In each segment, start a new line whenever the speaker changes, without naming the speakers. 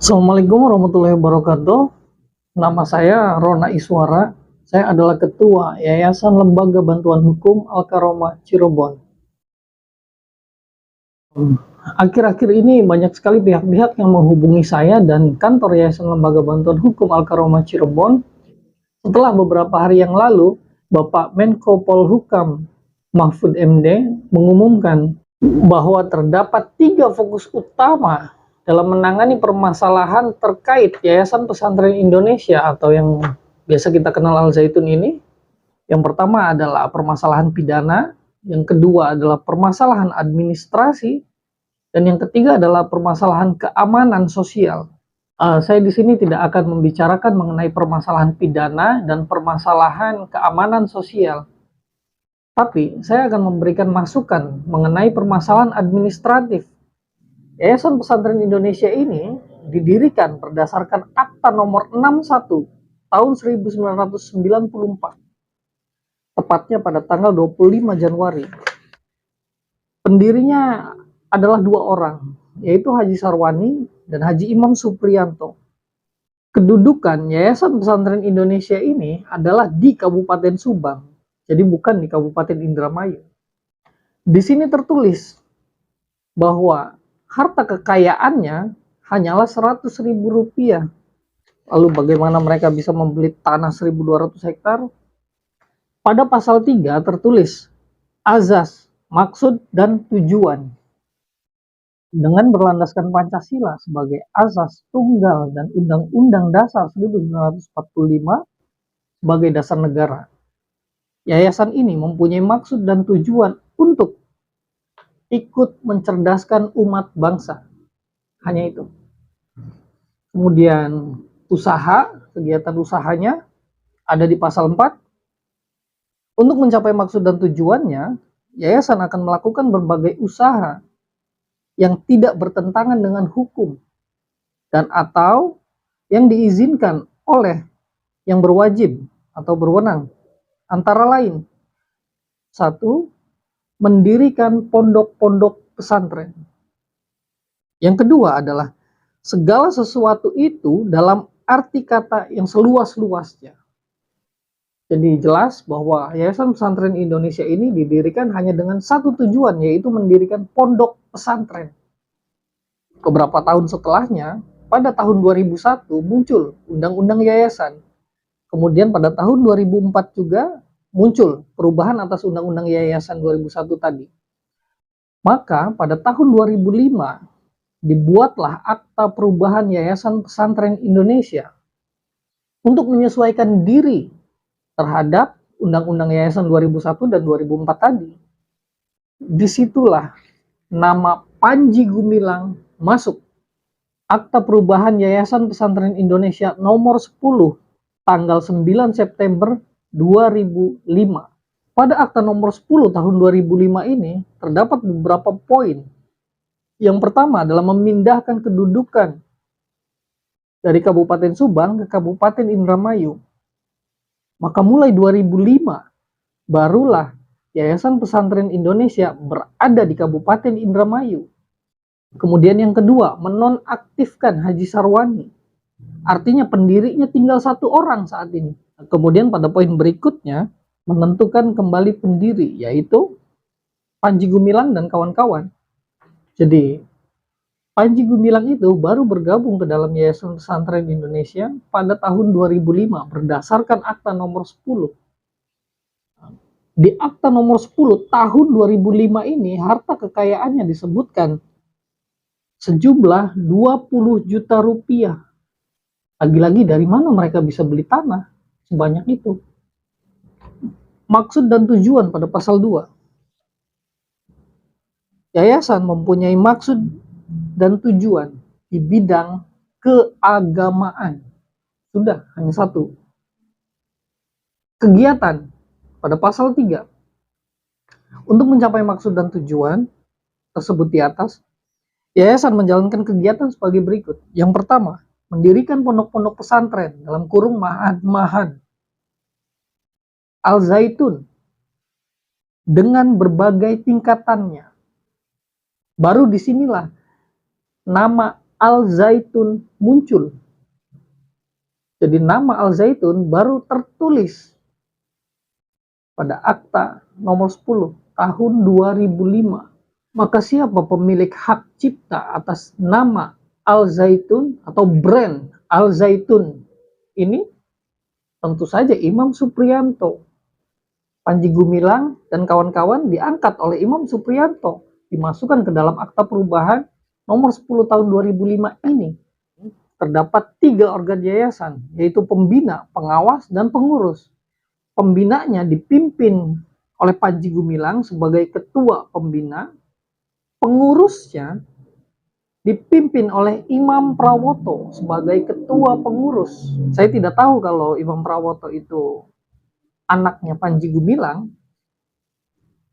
Assalamualaikum warahmatullahi wabarakatuh. Nama saya Rona Iswara. Saya adalah Ketua Yayasan Lembaga Bantuan Hukum Al-Karomah Cirebon. Akhir-akhir ini banyak sekali pihak-pihak yang menghubungi saya dan kantor Yayasan Lembaga Bantuan Hukum Al-Karomah Cirebon setelah beberapa hari yang lalu Bapak Menko Polhukam Mahfud MD mengumumkan bahwa terdapat 3 fokus utama dalam menangani permasalahan terkait Yayasan Pesantren Indonesia atau yang biasa kita kenal Al Zaitun ini. Yang pertama adalah permasalahan pidana, yang kedua adalah permasalahan administrasi, dan yang ketiga adalah permasalahan keamanan sosial. Saya di sini tidak akan membicarakan mengenai permasalahan pidana dan permasalahan keamanan sosial, tapi saya akan memberikan masukan mengenai permasalahan administratif. Yayasan Pesantren Indonesia ini didirikan berdasarkan Akta Nomor 61 tahun 1994, tepatnya pada tanggal 25 Januari. Pendirinya adalah 2 orang, yaitu Haji Sarwani dan Haji Imam Supriyanto. Kedudukan Yayasan Pesantren Indonesia ini adalah di Kabupaten Subang, jadi bukan di Kabupaten Indramayu. Di sini tertulis bahwa harta kekayaannya hanyalah Rp100.000. Lalu bagaimana mereka bisa membeli tanah 1.200 hektar? Pada pasal 3 tertulis azas, maksud, dan tujuan. Dengan berlandaskan Pancasila sebagai asas tunggal dan Undang-Undang Dasar 1945 sebagai dasar negara, yayasan ini mempunyai maksud dan tujuan untuk ikut mencerdaskan umat bangsa. Hanya itu. Kemudian kegiatan usahanya ada di pasal 4. Untuk mencapai maksud dan tujuannya, yayasan akan melakukan berbagai usaha yang tidak bertentangan dengan hukum dan atau yang diizinkan oleh yang berwajib atau berwenang. Antara lain, 1. Mendirikan pondok-pondok pesantren. Yang kedua adalah segala sesuatu itu dalam arti kata yang seluas-luasnya. Jadi jelas bahwa Yayasan Pesantren Indonesia ini didirikan hanya dengan satu tujuan, yaitu mendirikan pondok pesantren. Beberapa tahun setelahnya, pada tahun 2001 muncul Undang-Undang Yayasan. Kemudian pada tahun 2004 juga muncul perubahan atas Undang-Undang Yayasan 2001 tadi. Maka pada tahun 2005 dibuatlah Akta Perubahan Yayasan Pesantren Indonesia untuk menyesuaikan diri terhadap Undang-Undang Yayasan 2001 dan 2004 tadi. Disitulah nama Panji Gumilang masuk. Akta Perubahan Yayasan Pesantren Indonesia nomor 10 tanggal 9 September 2005. Pada Akta nomor 10 tahun 2005 ini terdapat beberapa poin. Yang pertama adalah memindahkan kedudukan dari Kabupaten Subang ke Kabupaten Indramayu. Maka mulai 2005 barulah Yayasan Pesantren Indonesia berada di Kabupaten Indramayu. Kemudian yang kedua, menonaktifkan Haji Sarwani. Artinya pendirinya tinggal 1 orang saat ini. Kemudian pada poin berikutnya, menentukan kembali pendiri, yaitu Panji Gumilang dan kawan-kawan. Jadi, Panji Gumilang itu baru bergabung ke dalam Yayasan Pesantren Indonesia pada tahun 2005 berdasarkan Akta nomor 10. Di Akta nomor 10 tahun 2005 ini, harta kekayaannya disebutkan sejumlah 20 juta rupiah. Lagi-lagi dari mana mereka bisa beli tanah sebanyak itu? Maksud dan tujuan pada pasal 2. Yayasan mempunyai maksud dan tujuan di bidang keagamaan. Sudah, hanya 1. Kegiatan pada pasal 3. Untuk mencapai maksud dan tujuan tersebut di atas, yayasan menjalankan kegiatan sebagai berikut. Yang pertama, mendirikan pondok-pondok pesantren dalam kurung ma'had Al Zaitun dengan berbagai tingkatannya. Baru disinilah nama Al Zaitun muncul. Jadi nama Al Zaitun baru tertulis pada Akta nomor 10 tahun 2005. Maka siapa pemilik hak cipta atas nama Al Zaitun atau brand Al Zaitun ini? Tentu saja Imam Supriyanto. Panji Gumilang dan kawan-kawan diangkat oleh Imam Supriyanto, dimasukkan ke dalam Akta Perubahan nomor 10 tahun 2005 ini. Terdapat 3 organ yayasan, yaitu pembina, pengawas, dan pengurus. Pembinanya dipimpin oleh Panji Gumilang sebagai ketua pembina, pengurusnya dipimpin oleh Imam Prawoto sebagai ketua pengurus. Saya tidak tahu kalau Imam Prawoto itu anaknya Panji Gumilang.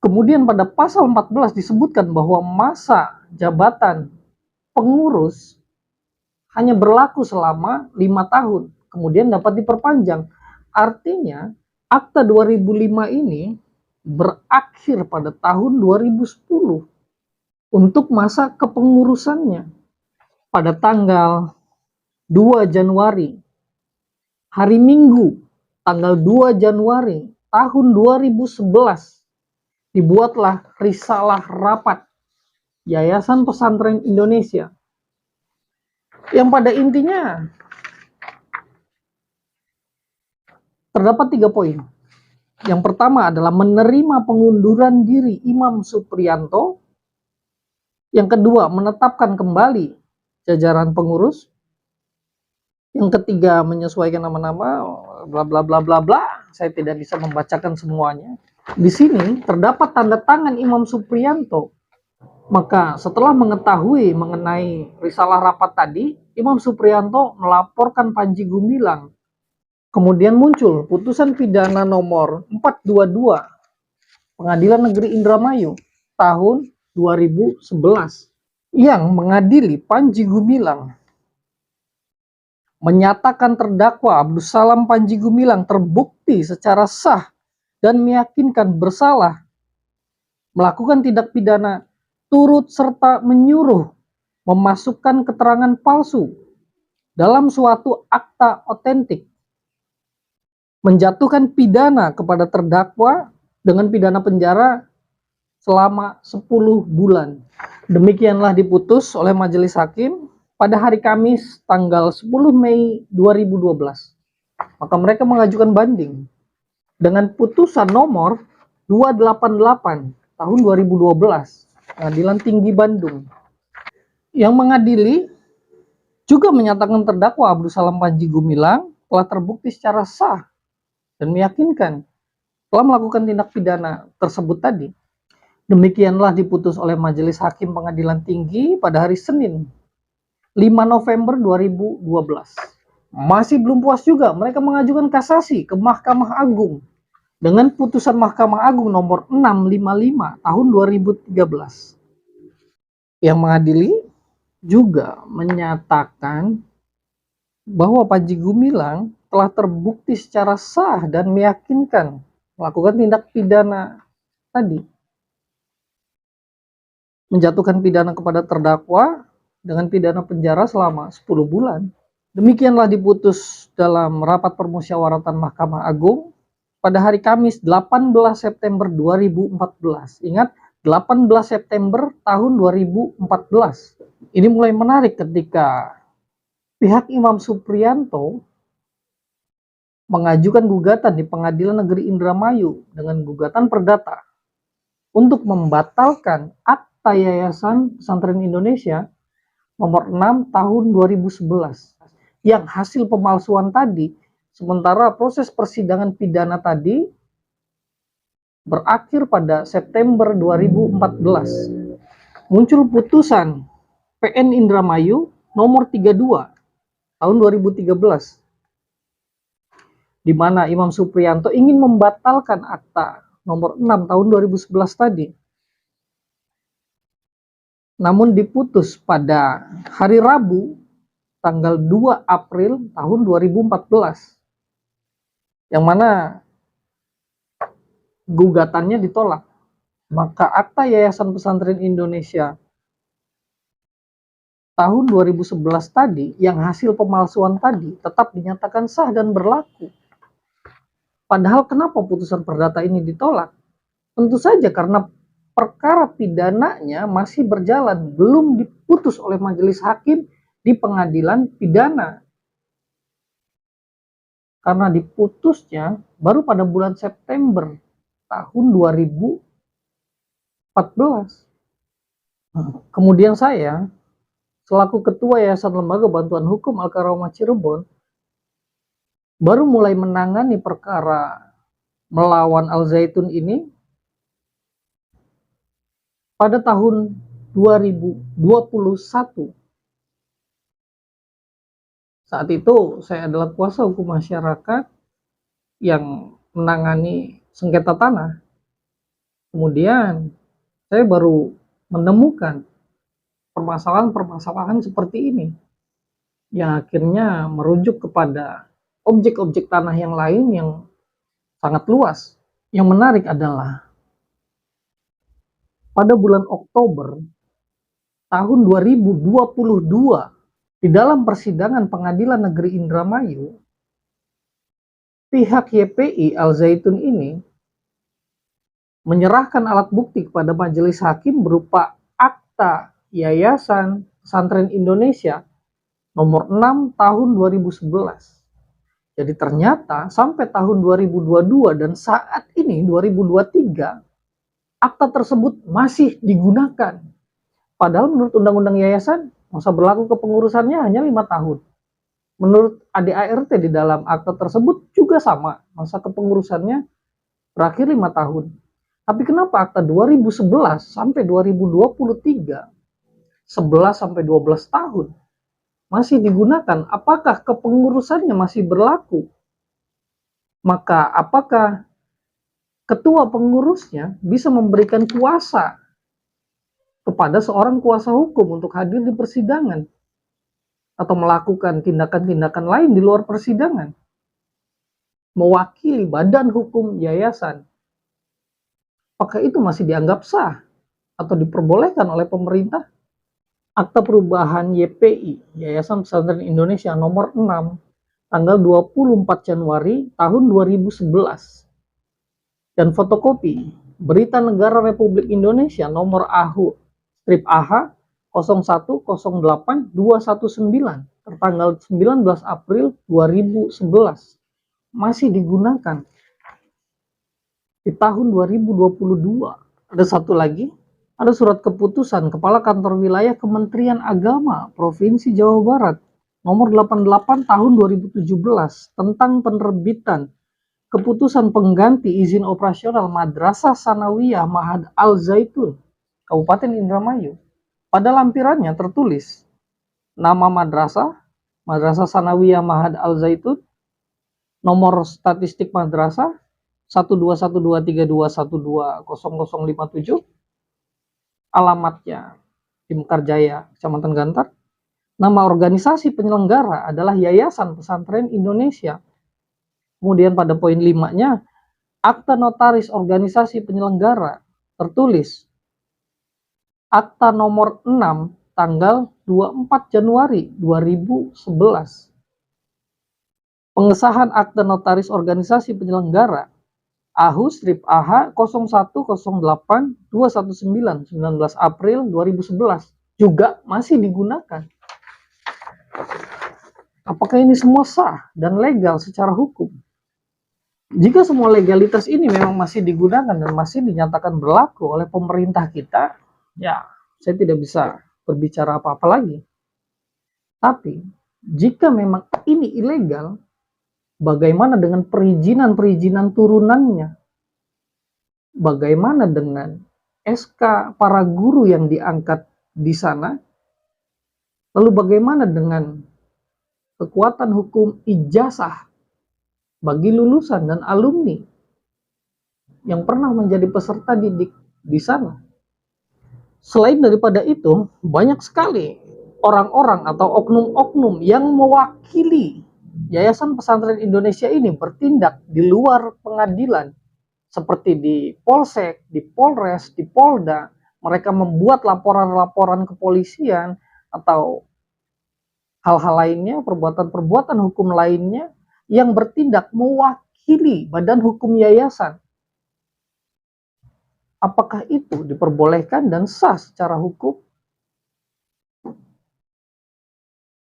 Kemudian pada pasal 14 disebutkan bahwa masa jabatan pengurus hanya berlaku selama 5 tahun, kemudian dapat diperpanjang. Artinya, Akta 2005 ini berakhir pada tahun 2010 untuk masa kepengurusannya. Pada tanggal 2 Januari, hari Minggu, tanggal 2 Januari tahun 2011, dibuatlah risalah rapat Yayasan Pesantren Indonesia yang pada intinya terdapat 3 poin. Yang pertama adalah menerima pengunduran diri Imam Supriyanto. Yang kedua, menetapkan kembali jajaran pengurus. Yang ketiga, menyesuaikan nama-nama, bla bla bla bla bla. Saya tidak bisa membacakan semuanya. Di sini terdapat tanda tangan Imam Supriyanto. Maka setelah mengetahui mengenai risalah rapat tadi, Imam Supriyanto melaporkan Panji Gumilang. Kemudian muncul putusan pidana nomor 422 Pengadilan Negeri Indramayu tahun 2011 yang mengadili Panji Gumilang, menyatakan terdakwa Abdussalam Panji Gumilang terbukti secara sah dan meyakinkan bersalah melakukan tindak pidana turut serta menyuruh memasukkan keterangan palsu dalam suatu akta otentik, menjatuhkan pidana kepada terdakwa dengan pidana penjara selama 10 bulan. Demikianlah diputus oleh majelis hakim pada hari Kamis tanggal 10 Mei 2012. Maka mereka mengajukan banding dengan putusan nomor 288 tahun 2012 Pengadilan Tinggi Bandung yang mengadili juga menyatakan terdakwa Abdussalam Panji Gumilang telah terbukti secara sah dan meyakinkan telah melakukan tindak pidana tersebut tadi. Demikianlah diputus oleh Majelis Hakim Pengadilan Tinggi pada hari Senin 5 November 2012. Masih belum puas juga, mereka mengajukan kasasi ke Mahkamah Agung dengan putusan Mahkamah Agung nomor 655 tahun 2013 yang mengadili juga menyatakan bahwa Panji Gumilang telah terbukti secara sah dan meyakinkan melakukan tindak pidana tadi, menjatuhkan pidana kepada terdakwa dengan pidana penjara selama 10 bulan. Demikianlah diputus dalam rapat permusyawaratan Mahkamah Agung pada hari Kamis 18 September 2014. Ingat, 18 September tahun 2014. Ini mulai menarik ketika pihak Imam Supriyanto mengajukan gugatan di Pengadilan Negeri Indramayu dengan gugatan perdata untuk membatalkan Akta Yayasan Pesantren Indonesia nomor 6 tahun 2011 yang hasil pemalsuan tadi, sementara proses persidangan pidana tadi berakhir pada September 2014. Muncul putusan PN Indramayu nomor 32 tahun 2013 di mana Imam Supriyanto ingin membatalkan Akta nomor 6 tahun 2011 tadi. Namun diputus pada hari Rabu tanggal 2 April tahun 2014 yang mana gugatannya ditolak. Maka Akta Yayasan Pesantren Indonesia tahun 2011 tadi, yang hasil pemalsuan tadi tetap dinyatakan sah dan berlaku. Padahal kenapa putusan perdata ini ditolak? Tentu saja karena perkara pidananya masih berjalan, belum diputus oleh majelis hakim di pengadilan pidana. Karena diputusnya baru pada bulan September tahun 2014. Kemudian saya, selaku Ketua Yayasan Lembaga Bantuan Hukum Al-Karamah Cirebon, baru mulai menangani perkara melawan Al Zaitun ini pada tahun 2021. Saat itu saya adalah kuasa hukum masyarakat yang menangani sengketa tanah. Kemudian saya baru menemukan permasalahan-permasalahan seperti ini yang akhirnya merujuk kepada objek-objek tanah yang lain yang sangat luas. Yang menarik adalah pada bulan Oktober tahun 2022 di dalam persidangan Pengadilan Negeri Indramayu, pihak YPI Al Zaitun ini menyerahkan alat bukti kepada majelis hakim berupa akta Yayasan Pesantren Indonesia nomor 6 tahun 2011. Jadi ternyata sampai tahun 2022 dan saat ini 2023, akta tersebut masih digunakan. Padahal menurut Undang-Undang Yayasan, masa berlaku kepengurusannya hanya 5 tahun. Menurut ADART di dalam akta tersebut juga sama, masa kepengurusannya berakhir 5 tahun. Tapi kenapa akta 2011 sampai 2023, 11 sampai 12 tahun, masih digunakan? Apakah kepengurusannya masih berlaku? Maka apakah ketua pengurusnya bisa memberikan kuasa kepada seorang kuasa hukum untuk hadir di persidangan atau melakukan tindakan-tindakan lain di luar persidangan, mewakili badan hukum yayasan? Apakah itu masih dianggap sah atau diperbolehkan oleh pemerintah? Akta perubahan YPI, Yayasan Pesantren Indonesia nomor 6, tanggal 24 Januari tahun 2011. Dan fotokopi Berita Negara Republik Indonesia nomor AHU, strip AH 0108219, tertanggal 19 April 2011, masih digunakan di tahun 2022. Ada satu lagi, ada surat keputusan Kepala Kantor Wilayah Kementerian Agama Provinsi Jawa Barat nomor 88 tahun 2017 tentang penerbitan keputusan pengganti izin operasional Madrasah Sanawiyah Mahad Al Zaitun, Kabupaten Indramayu. Pada lampirannya tertulis nama madrasah, Madrasah Sanawiyah Mahad Al Zaitun, nomor statistik madrasah 1212321200057, alamatnya di Mekarjaya, Kecamatan Gantar. Nama organisasi penyelenggara adalah Yayasan Pesantren Indonesia. Kemudian pada poin 5-nya, akta notaris organisasi penyelenggara tertulis akta nomor 6 tanggal 24 Januari 2011. Pengesahan akta notaris organisasi penyelenggara AHU strip AH 0108219 19 April 2011 juga masih digunakan. Apakah ini semua sah dan legal secara hukum? Jika semua legalitas ini memang masih digunakan dan masih dinyatakan berlaku oleh pemerintah kita, ya saya tidak bisa berbicara apa-apa lagi. Tapi jika memang ini ilegal, bagaimana dengan perizinan-perizinan turunannya? Bagaimana dengan SK para guru yang diangkat di sana? Lalu bagaimana dengan kekuatan hukum ijazah bagi lulusan dan alumni yang pernah menjadi peserta didik di sana? Selain daripada itu, banyak sekali orang-orang atau oknum-oknum yang mewakili Yayasan Pesantren Indonesia ini bertindak di luar pengadilan, seperti di Polsek, di Polres, di Polda. Mereka membuat laporan-laporan kepolisian atau hal-hal lainnya, perbuatan-perbuatan hukum lainnya yang bertindak mewakili badan hukum yayasan. Apakah itu diperbolehkan dan sah secara hukum?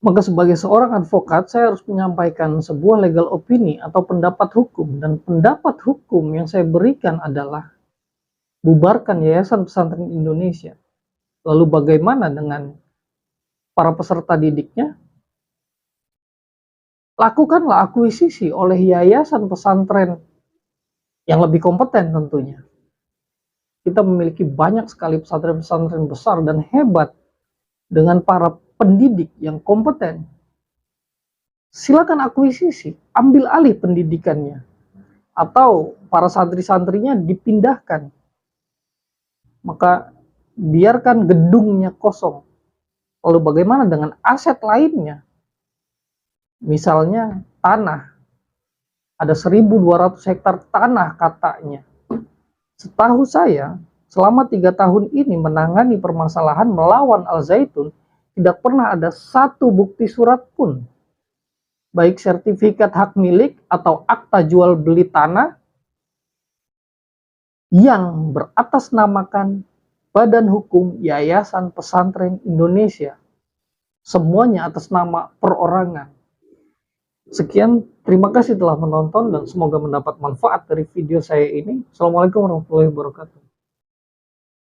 Maka sebagai seorang advokat, saya harus menyampaikan sebuah legal opini atau pendapat hukum. Dan pendapat hukum yang saya berikan adalah bubarkan Yayasan Pesantren Indonesia. Lalu bagaimana dengan para peserta didiknya? Lakukanlah akuisisi oleh yayasan pesantren yang lebih kompeten tentunya. Kita memiliki banyak sekali pesantren-pesantren besar dan hebat dengan para pendidik yang kompeten. Silakan akuisisi, ambil alih pendidikannya, atau para santri-santrinya dipindahkan. Maka biarkan gedungnya kosong. Lalu bagaimana dengan aset lainnya? Misalnya tanah, ada 1.200 hektar tanah katanya. Setahu saya, selama 3 tahun ini menangani permasalahan melawan Al Zaitun, tidak pernah ada satu bukti surat pun, baik sertifikat hak milik atau akta jual beli tanah yang beratasnamakan Badan Hukum Yayasan Pesantren Indonesia. Semuanya atas nama perorangan. Sekian, terima kasih telah menonton dan semoga mendapat manfaat dari video saya ini. Assalamualaikum warahmatullahi wabarakatuh.